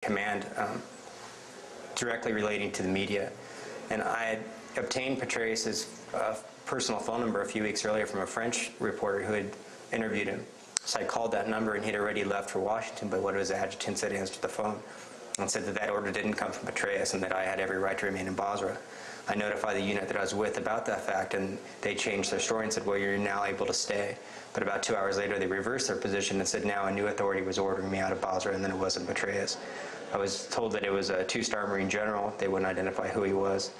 command directly relating to the media. And I had obtained Petraeus's personal phone number a few weeks earlier from a French reporter who had interviewed him. So I called that number, and he'd already left for Washington, but one of his adjutants had answered the phone and said that that order didn't come from Petraeus and that I had every right to remain in Basra. I notified the unit that I was with about that fact, and they changed their story and said, well, you're now able to stay. But about 2 hours later, they reversed their position and said now a new authority was ordering me out of Basra, and then it wasn't Petraeus. I was told that it was a two-star Marine general. They wouldn't identify who he was.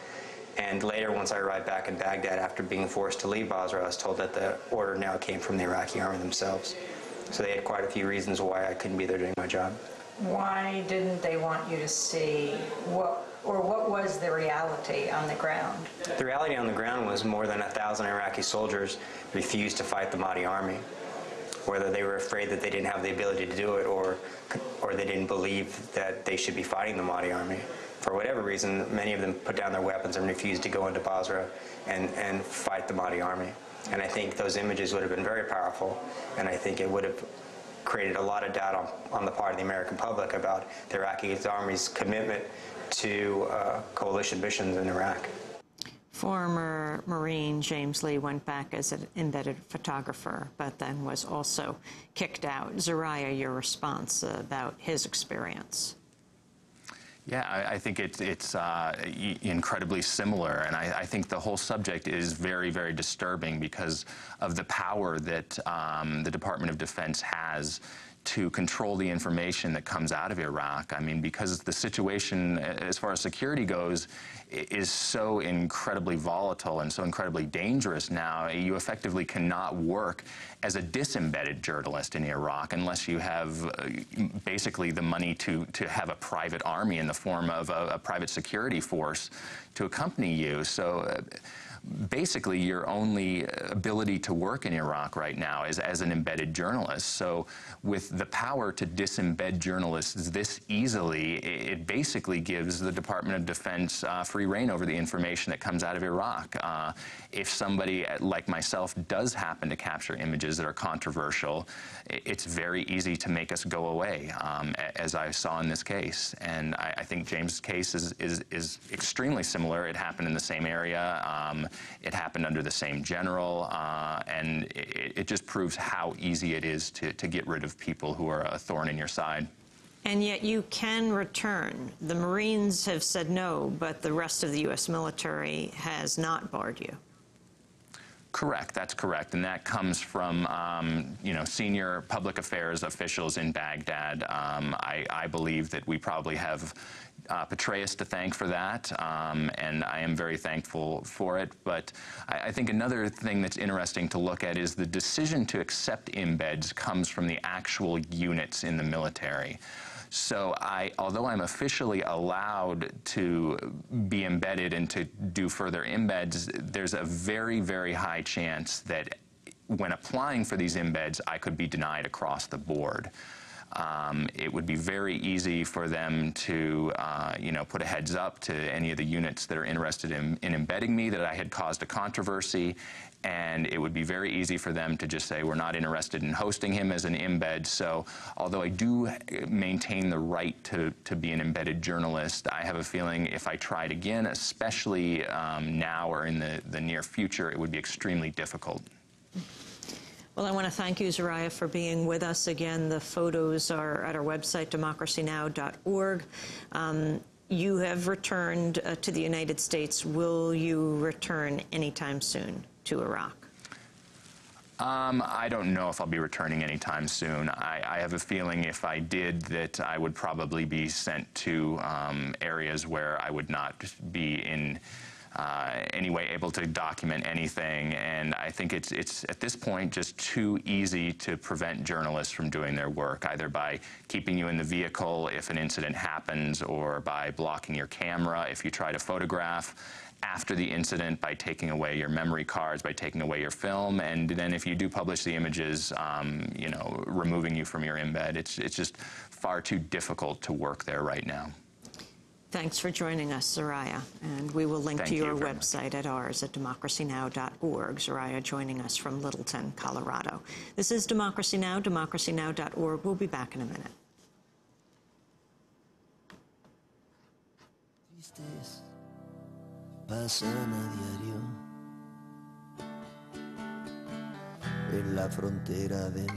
And later, once I arrived back in Baghdad after being forced to leave Basra, I was told that the order now came from the Iraqi army themselves. So they had quite a few reasons why I couldn't be there doing my job. Why didn't they want you to stay? What was the reality on the ground? The reality on the ground was more than 1,000 Iraqi soldiers refused to fight the Mahdi army. Whether they were afraid that they didn't have the ability to do it, or they didn't believe that they should be fighting the Mahdi army. For whatever reason, many of them put down their weapons and refused to go into Basra and fight the Mahdi army. And I think those images would have been very powerful, and I think it would have created a lot of doubt on the part of the American public about the Iraqi army's commitment to coalition missions in Iraq. Former Marine James Lee went back as an embedded photographer, but then was also kicked out. Zariah, your response about his experience? Yeah, I think it's incredibly similar, and I think the whole subject is very, very disturbing because of the power that the Department of Defense has to control the information that comes out of Iraq. I mean, because the situation, as far as security goes, is so incredibly volatile and so incredibly dangerous now, you effectively cannot work as a disembedded journalist in Iraq unless you have basically the money to have a private army in the form of a private security force to accompany you. So basically your only ability to work in Iraq right now is as an embedded journalist. So with the power to disembed journalists this easily, it basically gives the Department of Defense free rein over the information that comes out of Iraq. If somebody like myself does happen to capture images that are controversial, it's very easy to make us go away, as I saw in this case. And I think James' case is extremely similar. It happened in the same area. It happened under the same general, and it just proves how easy it is to get rid of people who are a thorn in your side. And yet you can return. The Marines have said no, but the rest of the U.S. military has not barred you. Correct, that's correct, and that comes from senior public affairs officials in Baghdad. I believe that we probably have Petraeus to thank for that, and I am very thankful for it. But I think another thing that's interesting to look at is the decision to accept embeds comes from the actual units in the military. So although I'm officially allowed to be embedded and to do further embeds, there's a very, very high chance that when applying for these embeds, I could be denied across the board. It would be very easy for them to, put a heads up to any of the units that are interested in embedding me that I had caused a controversy, and it would be very easy for them to just say, we're not interested in hosting him as an embed. So although I do maintain the right to be an embedded journalist, I have a feeling if I tried again, especially now or in the near future, it would be extremely difficult. Well, I want to thank you, Zariah, for being with us again. The photos are at our website, democracynow.org. You have returned to the United States. Will you return anytime soon to Iraq? I don't know if I'll be returning anytime soon. I have a feeling if I did that I would probably be sent to areas where I would not be in any way able to document anything, and I think it's at this point just too easy to prevent journalists from doing their work, either by keeping you in the vehicle if an incident happens, or by blocking your camera if you try to photograph after the incident, by taking away your memory cards, by taking away your film, and then if you do publish the images, removing you from your embed. It's just far too difficult to work there right now. Thanks for joining us, Zariah. And we will link to your website at ours at democracynow.org. Zariah joining us from Littleton, Colorado. This is Democracy Now!, democracynow.org. We'll be back in a minute. Pasan a diario en la frontera de